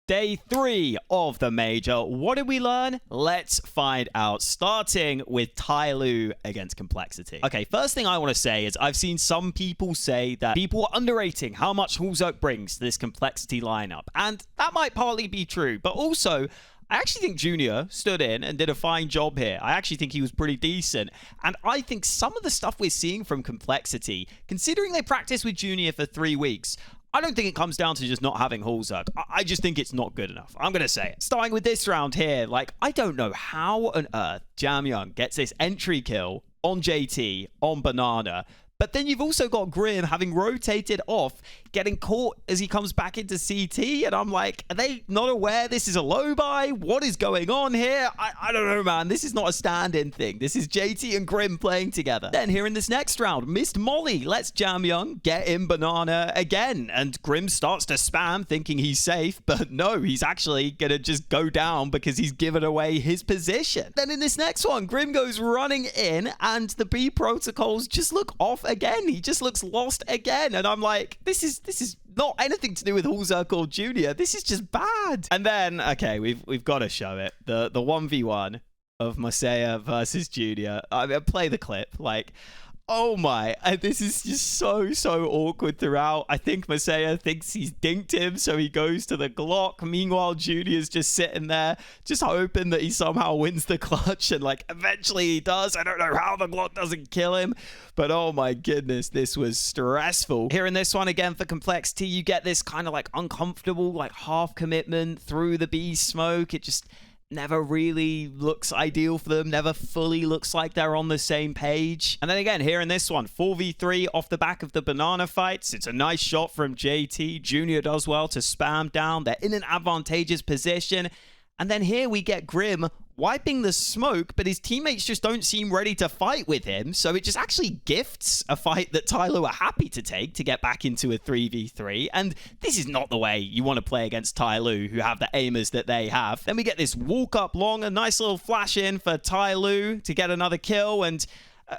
Day 3 of the major. What did we learn? Let's find out. Starting with Tyloo against Complexity. Okay, first thing I want to say is I've seen some people say that people are underrating how much Hawka brings to this Complexity lineup. And that might partly be true, but also I actually think Junior stood in and did a fine job here. I actually think he was pretty decent. And I think some of the stuff we're seeing from Complexity, considering they practiced with Junior for 3 weeks, I don't think it comes down to just not having Hawka. I just think it's not good enough. I'm going to say it. Starting with this round here, like, I don't know how on earth Jamyoung gets this entry kill on JT, on Banana. But then you've also got Grim having rotated off, getting caught as he comes back into CT. And I'm like, are they not aware this is a low buy? What is going on here? I don't know, man. This is not a stand-in thing. This is JT and Grim playing together. Then here in this next round, missed Molly lets Jamyoung get in Banana again. And Grim starts to spam thinking he's safe. But no, he's actually going to just go down because he's given away his position. Then in this next one, Grim goes running in and the B protocols just look off again. He just looks lost again. And I'm like, this is not anything to do with Hawka or Junior. This is just bad. And then, okay, we've got to show it. The 1v1 of Masaya versus Junior. I mean, play the clip. Like, oh my, this is just so awkward throughout. I think Masaya thinks he's dinked him, so he goes to the Glock. Meanwhile, Junior's just sitting there, just hoping that he somehow wins the clutch, and like, eventually he does. I don't know how the Glock doesn't kill him, but oh my goodness, this was stressful. Here in this one, again, for Complexity, you get this kind of like uncomfortable, like half commitment through the B smoke. It just never really looks ideal for them, never fully looks like they're on the same page. And then again, here in this one, 4v3 off the back of the Banana fights. It's a nice shot from JT. Junior does well to spam down. They're in an advantageous position. And then here we get Grim wiping the smoke, but his teammates just don't seem ready to fight with him. So it just actually gifts a fight that Tyloo are happy to take to get back into a 3v3. And this is not the way you want to play against Tyloo, who have the aimers that they have. Then we get this walk up long, a nice little flash in for Tyloo to get another kill. And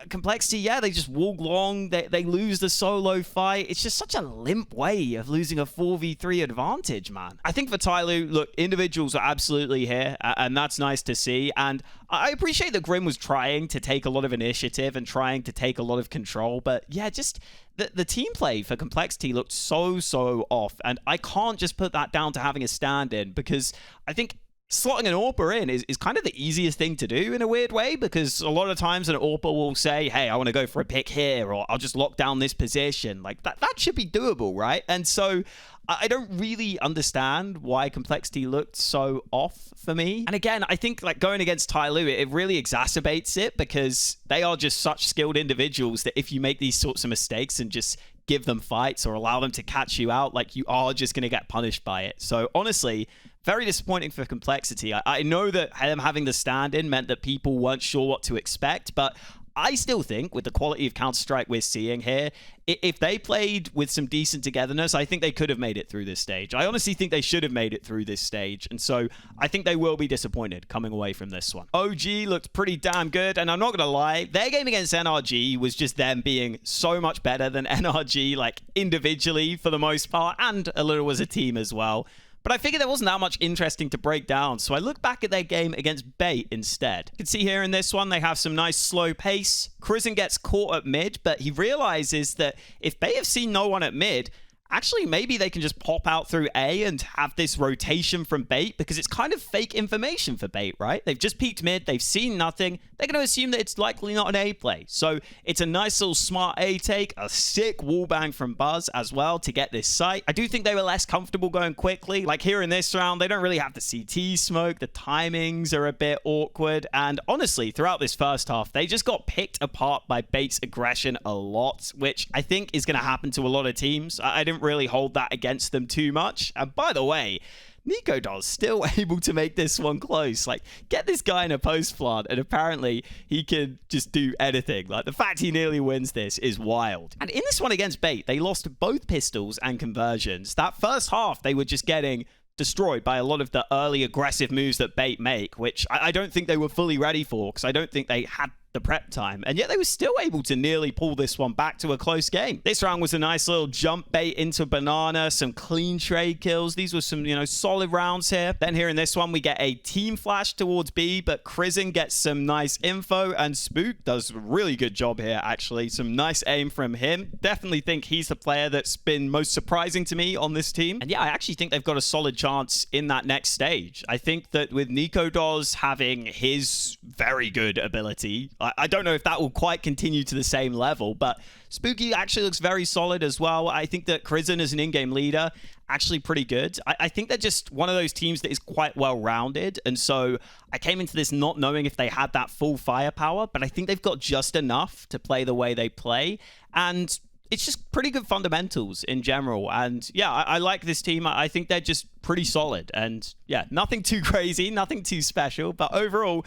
Complexity, yeah, they just walk long. They lose the solo fight. It's just such a limp way of losing a 4v3 advantage, man. I think for Tyloo, look, individuals are absolutely here, and that's nice to see. And I appreciate that Grim was trying to take a lot of initiative and trying to take a lot of control. But yeah, just the team play for Complexity looked so off. And I can't just put that down to having a stand-in, because I think slotting an AWPer in is kind of the easiest thing to do in a weird way, because a lot of times an AWPer will say, hey, I want to go for a pick here, or I'll just lock down this position. Like, that should be doable, right? And so I don't really understand why Complexity looked so off for me. And again, I think like going against Tyloo, it really exacerbates it, because they are just such skilled individuals that if you make these sorts of mistakes and just give them fights or allow them to catch you out, like, you are just going to get punished by it. So honestly, very disappointing for Complexity. I know that them having the stand-in meant that people weren't sure what to expect, but I still think with the quality of Counter-Strike we're seeing here, if they played with some decent togetherness, I think they could have made it through this stage. I honestly think they should have made it through this stage. And so I think they will be disappointed coming away from this one. OG looked pretty damn good. And I'm not going to lie, their game against NRG was just them being so much better than NRG, like individually for the most part, and a little as a team as well. But I figured there wasn't that much interesting to break down, so I look back at their game against Bait instead. You can see here in this one, they have some nice slow pace. Crizzen gets caught at mid, but he realizes that if Bait have seen no one at mid, actually maybe they can just pop out through A and have this rotation from Bait, because it's kind of fake information for Bait, right? They've just peeked mid, they've seen nothing. They're going to assume that it's likely not an A play. So it's a nice little smart A take, a sick wallbang from Buzz as well to get this site. I do think they were less comfortable going quickly. Like here in this round, they don't really have the CT smoke. The timings are a bit awkward. And honestly, throughout this first half, they just got picked apart by Bait's aggression a lot, which I think is going to happen to a lot of teams. I didn't really hold that against them too much. And by the way, NicoDoll's still able to make this one close. Like, get this guy in a post plant, and apparently he can just do anything. Like, the fact he nearly wins this is wild. And in this one against Bait, they lost both pistols and conversions. That first half, they were just getting destroyed by a lot of the early aggressive moves that Bait make, which I don't think they were fully ready for, because I don't think they had the prep time, and yet they were still able to nearly pull this one back to a close game. This round was a nice little jump bait into banana, some clean trade kills. These were some, solid rounds here. Then here in this one, we get a team flash towards B, but Krizen gets some nice info, and Spook does a really good job here, actually. Some nice aim from him. Definitely think he's the player that's been most surprising to me on this team. And yeah, I actually think they've got a solid chance in that next stage. I think that with NicoDoz having his very good ability, I don't know if that will quite continue to the same level, but Spooky actually looks very solid as well. I think that Krizen as an in-game leader, actually pretty good. I think they're just one of those teams that is quite well-rounded, and so I came into this not knowing if they had that full firepower, but I think they've got just enough to play the way they play, and it's just pretty good fundamentals in general. And yeah, I like this team. I think they're just pretty solid, and yeah, nothing too crazy, nothing too special, but overall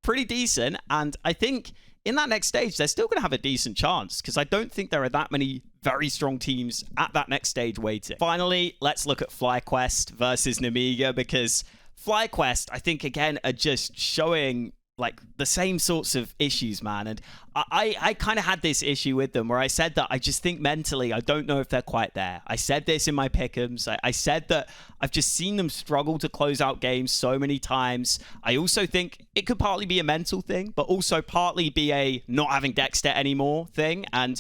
pretty decent. And I think in that next stage, they're still going to have a decent chance, because I don't think there are that many very strong teams at that next stage waiting. Finally, let's look at FlyQuest versus NaMiga, because FlyQuest, I think, again, are just showing like the same sorts of issues, man. And I kind of had this issue with them where I said that I just think mentally, I don't know if they're quite there. I said this in my pick'ems. I said that I've just seen them struggle to close out games so many times. I also think it could partly be a mental thing, but also partly be a not having Dexter anymore thing. And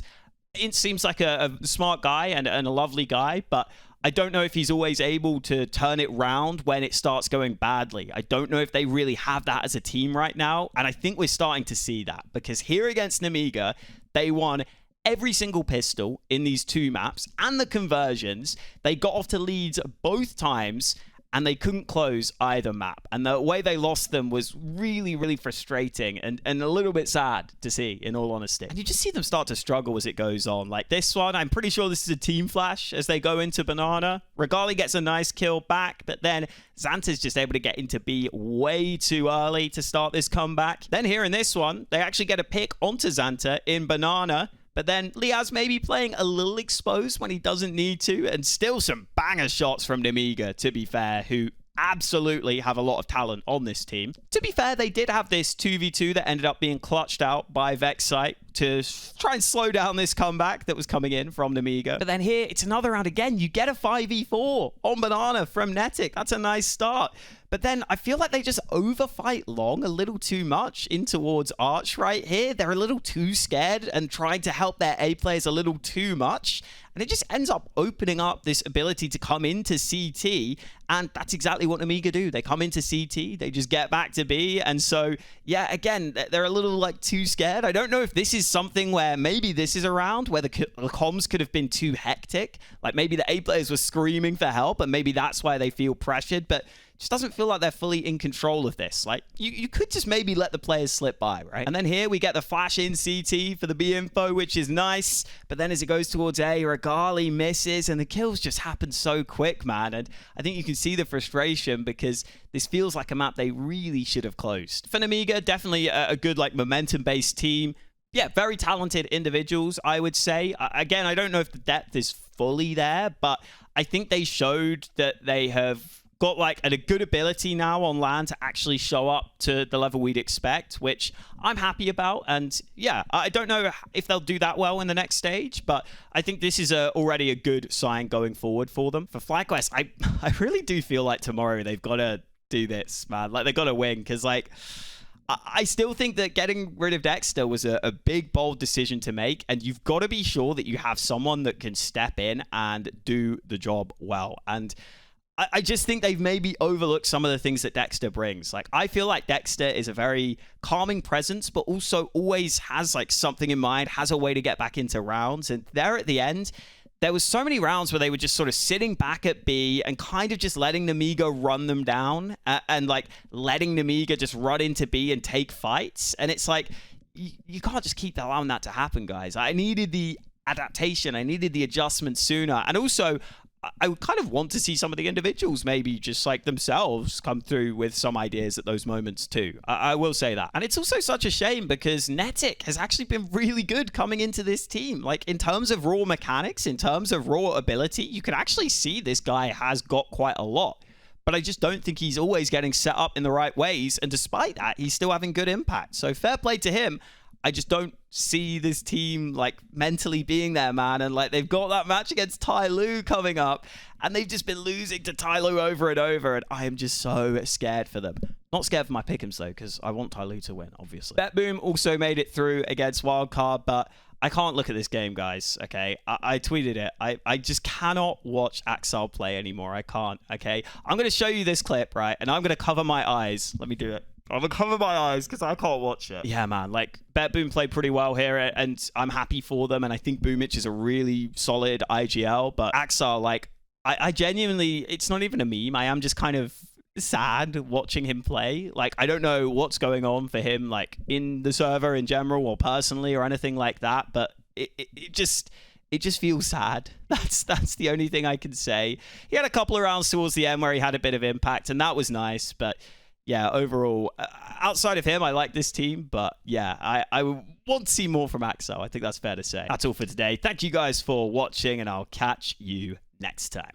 it seems like a smart guy and a lovely guy, but I don't know if he's always able to turn it round when it starts going badly. I don't know if they really have that as a team right now, and I think we're starting to see that, because here against NaMiga, they won every single pistol in these two maps, and the conversions. They got off to leads both times, and they couldn't close either map. And the way they lost them was really, really frustrating and a little bit sad to see, in all honesty. And you just see them start to struggle as it goes on. Like this one, I'm pretty sure this is a team flash as they go into banana. Regali gets a nice kill back, but then Xanta's just able to get into B way too early to start this comeback. Then here in this one, they actually get a pick onto Xanta in banana. But then Liaz maybe playing a little exposed when he doesn't need to, and still some banger shots from NaMiga, to be fair, who absolutely have a lot of talent on this team. To be fair, they did have this 2v2 that ended up being clutched out by Vexite to try and slow down this comeback that was coming in from NaMiga. But then here, it's another round again. You get a 5v4 on banana from Netic. That's a nice start. But then I feel like they just overfight long a little too much in towards Arch right here. They're a little too scared and trying to help their A players a little too much. And it just ends up opening up this ability to come into CT. And that's exactly what NaMiga do. They come into CT, they just get back to B. And so, yeah, again, they're a little like too scared. I don't know if this is something where maybe this is a round where the comms could have been too hectic. Like maybe the A players were screaming for help and maybe that's why they feel pressured. But just doesn't feel like they're fully in control of this. Like, you could just maybe let the players slip by, right? And then here we get the flash in CT for the B info, which is nice. But then as it goes towards A, Regali misses, and the kills just happen so quick, man. And I think you can see the frustration because this feels like a map they really should have closed. For NaMiga, definitely a good, like, momentum-based team. Yeah, very talented individuals, I would say. Again, I don't know if the depth is fully there, but I think they showed that they have got like a good ability now on LAN to actually show up to the level we'd expect, which I'm happy about. And yeah, I don't know if they'll do that well in the next stage, but I think this is already a good sign going forward for them. For FlyQuest, I really do feel like tomorrow they've got to do this, man. Like they've got to win, because like I still think that getting rid of Dexter was a big, bold decision to make, and you've got to be sure that you have someone that can step in and do the job well. And I just think they've maybe overlooked some of the things that Dexter brings. Like, I feel like Dexter is a very calming presence, but also always has like something in mind, has a way to get back into rounds. And there at the end, there was so many rounds where they were just sort of sitting back at B and kind of just letting NaMiga run them down and like letting NaMiga just run into B and take fights. And it's like, you can't just keep allowing that to happen, guys. I needed the adaptation. I needed the adjustment sooner. And also, I would kind of want to see some of the individuals maybe just like themselves come through with some ideas at those moments too. I will say that. And it's also such a shame because Netic has actually been really good coming into this team. Like in terms of raw mechanics, in terms of raw ability, you can actually see this guy has got quite a lot. But I just don't think he's always getting set up in the right ways. And despite that, he's still having good impact. So fair play to him. I just don't see this team like mentally being there, man. And like they've got that match against Tyloo coming up, and they've just been losing to Tyloo over and over, and I am just so scared for them. Not scared for my pick'ems though, because I want Tyloo to win, obviously. BetBoom also made it through against Wildcard, but I can't look at this game, guys, okay? I tweeted it. I just cannot watch Axel play anymore. I can't, okay? I'm going to show you this clip, right? And I'm going to cover my eyes. Let me do it. I'm going to cover my eyes because I can't watch it. Yeah, man. Like, BetBoom played pretty well here, and I'm happy for them. And I think Boomich is a really solid IGL. But Axel, like, I genuinely, it's not even a meme. I am just kind of sad watching him play. Like, I don't know what's going on for him, like, in the server in general or personally or anything like that. But it just feels sad. That's the only thing I can say. He had a couple of rounds towards the end where he had a bit of impact, and that was nice. But yeah, overall, outside of him, I like this team. But yeah, I want to see more from Axel. I think that's fair to say. That's all for today. Thank you guys for watching, and I'll catch you next time.